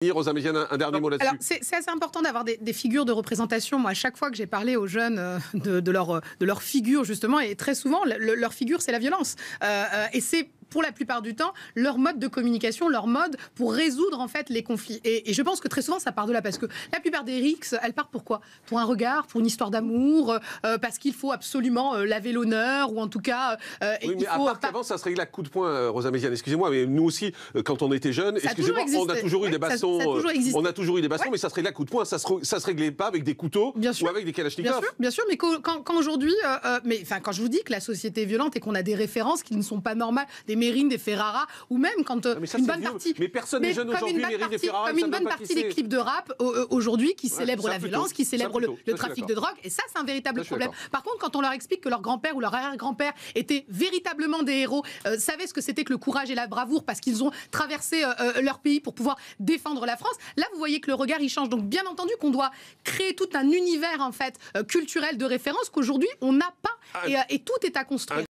Rosa Méziane, un dernier mot là-dessus. C'est assez important d'avoir des figures de représentation. Moi, à chaque fois que j'ai parlé aux jeunes de leur figure, justement, et très souvent, leur figure, c'est la violence. Et c'est pour la plupart du temps, leur mode de communication, leur mode pour résoudre en fait les conflits. Et je pense que très souvent, ça part de là, parce que la plupart des rixes, elles partent pour quoi? Pour un regard, pour une histoire d'amour, parce qu'il faut absolument laver l'honneur, ou en tout cas... oui, mais à part qu'avant, ça se réglait à coups de poing, Rosa Méziane, excusez-moi, mais nous aussi, quand on était jeunes, excusez-moi, on a toujours eu des bastons, on a toujours eu des bastons, mais ça se réglait à coups de poing, ça se réglait pas avec des couteaux ou avec des kalachnikovs. Bien sûr, mais quand aujourd'hui, quand je vous dis que la société est violente et qu'on a des références qui ne sont pas normales, des Mérine, des Ferrara, ou même quand une bonne partie... Mais personne n'est jeune aujourd'hui, Mérine, des Ferrara, comme une bonne partie des clips de rap aujourd'hui qui célèbrent la violence, qui célèbrent le trafic de drogue, et ça, c'est un véritable problème. Par contre, quand on leur explique que leur grand-père ou leur arrière-grand-père étaient véritablement des héros, savaient ce que c'était que le courage et la bravoure, parce qu'ils ont traversé leur pays pour pouvoir défendre la France, là, vous voyez que le regard, il change. Donc, bien entendu qu'on doit créer tout un univers, en fait, culturel de référence qu'aujourd'hui, on n'a pas, et tout est à construire.